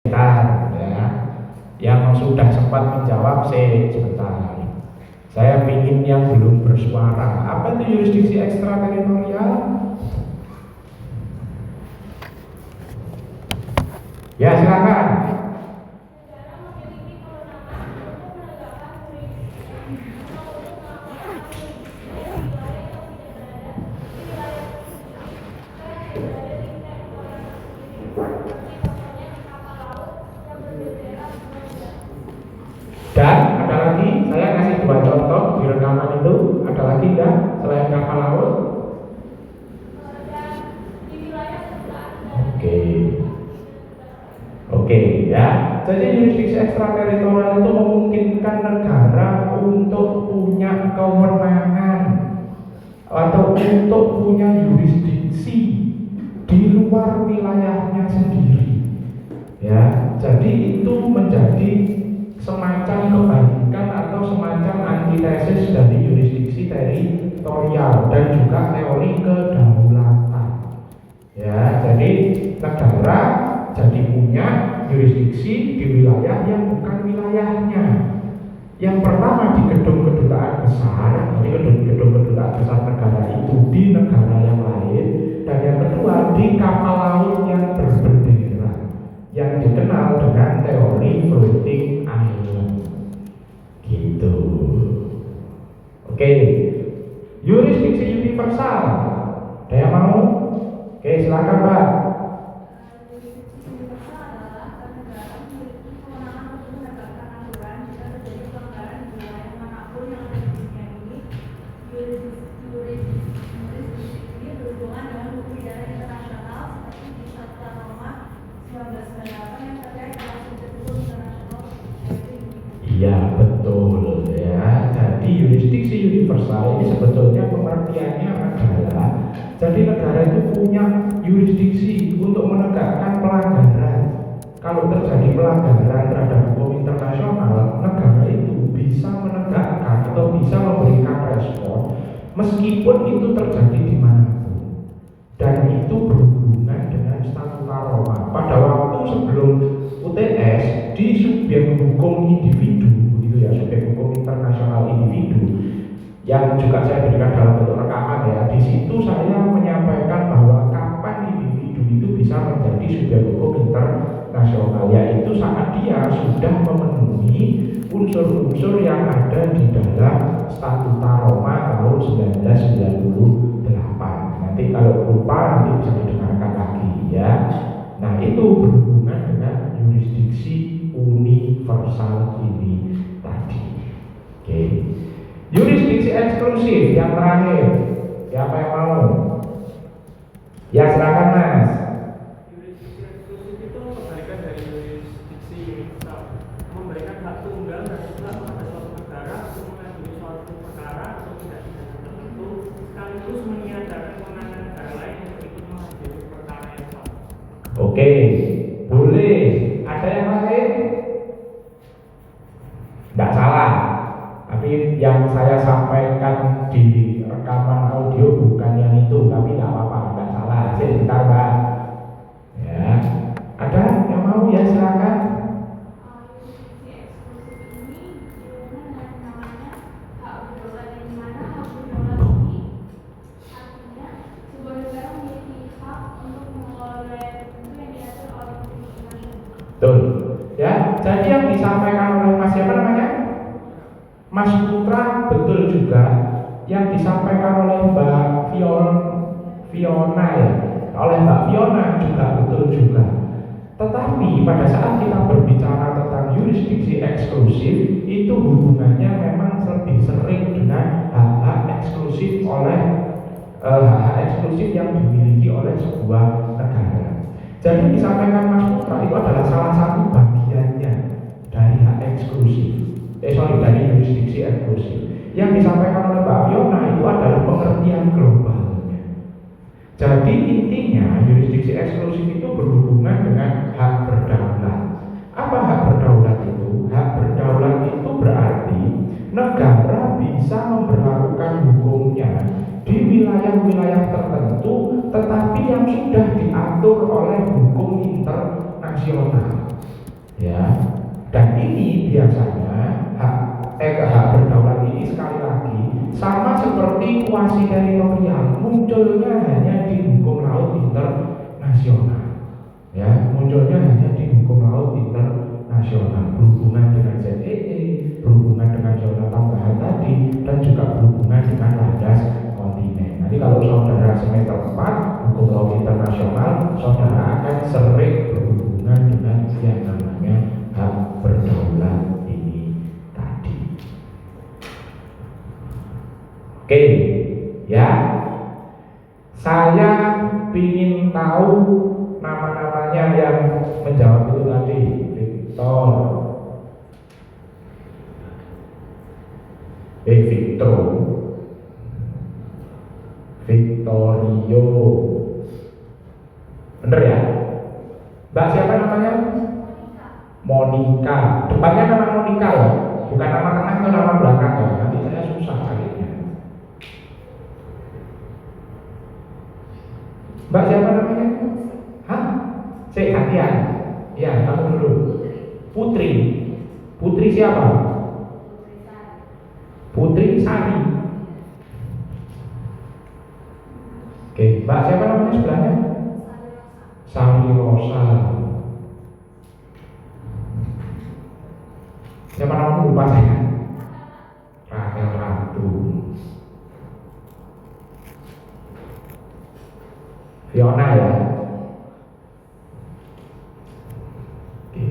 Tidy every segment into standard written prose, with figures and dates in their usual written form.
Sebentar ya, yang sudah sempat menjawab sebentar. Saya ingin yang belum bersuara. Apa itu yurisdiksi ekstrateritorial? Ya silakan. Dan ada lagi, saya kasih 2 contoh di rekaman itu. Ada lagi enggak selain kapal laut? Oke ya. Jadi yurisdiksi ekstrateritorial itu memungkinkan negara untuk punya kewenangan atau untuk punya yurisdiksi di luar wilayahnya sendiri. Ya, jadi itu menjadi semacam kebalikan atau semacam antitesis dari yurisdiksi teritorial dan juga teori kedaulatan. Ya, jadi negara jadi punya yurisdiksi di wilayah yang bukan wilayahnya. Yang pertama di gedung kedutaan besar, jadi gedung kedutaan besar negara itu di negara yang lain, dan yang kedua di kapal laut yang berbendera, yang dikenal dengan teori floating island. Gitu. Oke. Yurisdiksi universal. Ada yang mau? Oke, silakan Pak. Iya betul ya. Jadi yurisdiksi universal ini sebetulnya pengertiannya adalah jadi negara itu punya yurisdiksi untuk menegakkan pelanggaran. Kalau terjadi pelanggaran terhadap hukum internasional, negara itu bisa menegakkan atau bisa memberikan respon meskipun itu terjadi di manapun. Dan itu berhubungan dengan Statuta Roma. Pada waktu sebelum UTS di subjek hukum individu, gitu ya, subjek hukum internasional individu, yang juga saya berikan dalam bentuk rekaman ya. Di situ saya menyampaikan bahwa kapan individu itu bisa menjadi subjek hukum internasional, yaitu saat dia sudah memenuhi unsur-unsur yang ada di dalam Statuta Roma tahun 1998. Nanti kalau lupa nanti bisa didengarkan lagi ya. Nah itu berhubungan dengan yurisdiksi universal ini tadi. Oke. Yurisdiksi eksklusif yang terakhir. Siapa yang mau? Ya silakan Mas. Yurisdiksi eksklusif itu kebalikan dari yurisdiksi universal, memberikan hak tunggal dan mutlak pada suatu negara untuk mengadili suatu perkara atau tindak pidana tertentu, sekaligus meniadakan kewenangan negara lain untuk ikut mengadili perkara yang sama. Oke, boleh. Ada yang lain? Tidak salah. Tapi yang saya sampaikan di rekaman audio bukan yang itu, tapi tidak apa-apa, tidak salah. Sebentar Mbak. Ya, ada yang mau ya silakan. Betul. Ya, jadi yang disampaikan oleh Mas siapa namanya? Mas Putra betul juga. Yang disampaikan oleh Mbak Fiona ya. Oleh Mbak Fiona juga betul juga. Tetapi pada saat kita berbicara tentang yurisdiksi eksklusif, itu hubungannya memang lebih sering dengan hak-hak eksklusif hak-hak eksklusif yang dimiliki oleh sebuah negara. Jadi disampaikan Mas Putra itu adalah salah satu bagiannya dari hak eksklusif. Dari yurisdiksi eksklusif. Yang disampaikan oleh Mbak Fiona itu adalah pengertian globalnya. Jadi intinya yurisdiksi eksklusif itu berhubungan dengan hak berdaulat. Apa hak berdaulat itu? Hak berdaulat itu berarti negara bisa memberlakukan hukumnya di wilayah-wilayah tertentu, tetapi yang sudah diatur oleh hukum internasional. Ya, dan ini biasanya hak berdaulat ini sekali lagi sama seperti kuasi teritorial, munculnya hanya di hukum laut internasional. Ya, munculnya hanya di hukum laut internasional, berhubungan dengan ZEE, berhubungan dengan zona tambahan tadi, dan juga berhubungan dengan landas kontinen. Nanti kalau saudara semester 4 hukum laut internasional, saudara akan sering berhubungan dengan yang namanya hak berdaulat ini tadi. Oke, ya. Saya ingin tahu nama-namanya yang menjawab itu tadi. Victor, Victor, Victorio, bener ya? Mbak siapa namanya? Monica. Depannya nama Monica ya, bukan nama tengah atau nama belakang ya. Nanti saya susah carinya. Mbak siapa namanya? Hah? Gantian. Ya, kamu dulu. Putri. Putri siapa? Putri Sari. Oke, Mbak siapa namanya sebelahnya? Sari Rosa. Siapa namamu lupa saya? Rahel Ratu. Fiona ya. Oke.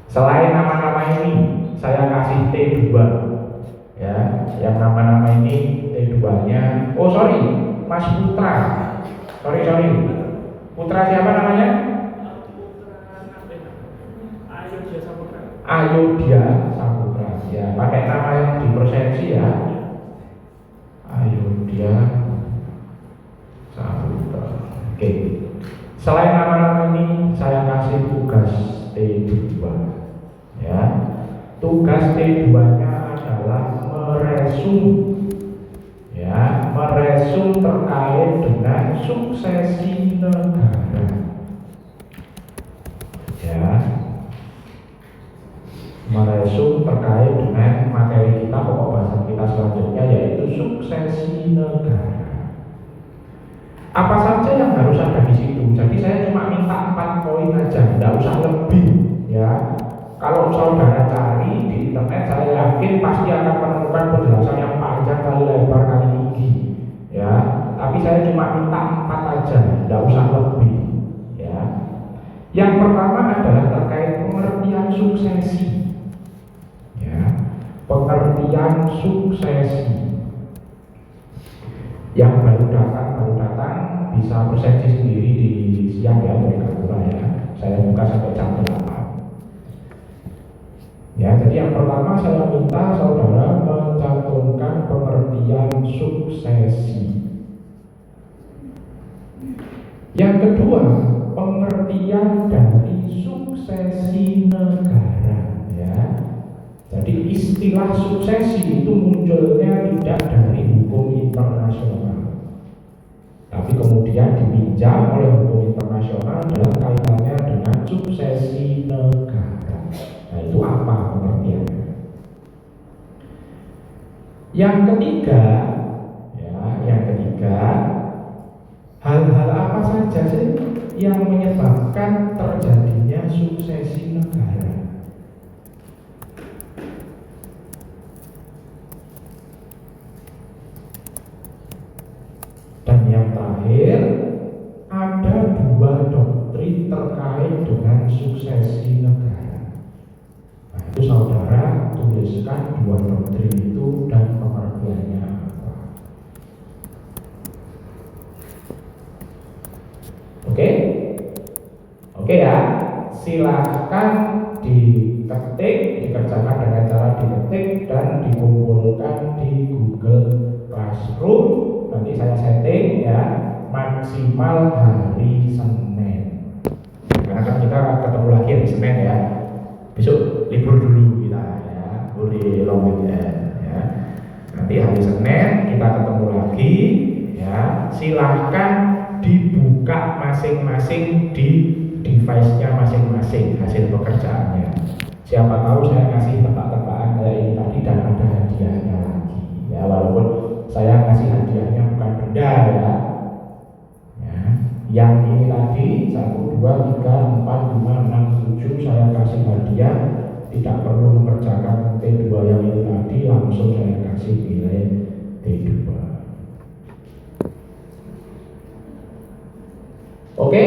Selain nama-nama ini, saya kasih T2 ya. Yang nama-nama ini T2-nya. Oh sorry, Mas Putra. Sorry. Putra siapa namanya? Ayodhya Saputra. Ya, pakai nama yang dipersensi ya. Ayodhya Saputra. Oke. Selain nama-nama ini, saya kasih tugas T2. Ya. Tugas T2-nya adalah meresum. Ya, meresum terkait dengan suksesi negara. Ya. Meresum terkait dengan materi kita, pokok bahasan kita selanjutnya, yaitu suksesi negara. Apa saja yang harus ada di situ? Jadi saya cuma minta 4 poin aja, tidak usah lebih ya. Kalau saudara cari di internet, saya yakin pasti akan menemukan penjelasan yang panjang kali lebar kali tinggi ya. Tapi saya cuma minta 4 aja, tidak usah lebih ya. Yang pertama adalah terkait pengertian suksesi ya. Pengertian suksesi. Yang baru datang bisa persepsi sendiri di siang ya, dari Kapura ya. Saya buka sampai jam 8. Ya, jadi yang pertama saya minta saudara mencantumkan pengertian suksesi. Yang kedua, pengertian dari suksesi negara ya. Jadi istilah suksesi itu munculnya tidak dari hukum internasional, tapi kemudian dipinjam oleh hukum internasional dalam kaitannya dengan suksesi negara. Nah, itu apa pengertiannya? Yang ketiga, hal-hal apa saja sih yang menyebabkan terjadinya suksesi negara? Dan yang terakhir, ada 2 doktrin terkait dengan suksesi negara. Nah, itu saudara tuliskan 2 doktrin itu dan pengertiannya apa. Oke ya, silahkan diketik, dikerjakan dengan cara diketik dan dikumpulkan di Google Classroom. Nanti saya setting ya, maksimal hari Senin. Karena kan kita ketemu lagi hari Senin ya. Besok libur dulu kita ya, boleh long weekend ya. Nanti hari Senin kita ketemu lagi ya. Silahkan dibuka masing-masing di device choice-nya masing-masing hasil pekerjaannya. Siapa tahu saya kasih tebak-tebakan kayak ini tadi dan ada hadiahnya lagi. Ya, walaupun saya kasih hadiahnya bukan benda ya. Yang ini tadi 1, 2, 3, 4, 5, 6, 7 saya kasih hadiah, tidak perlu mengerjakan T2 yang itu tadi, langsung saya kasih nilai T2. Oke?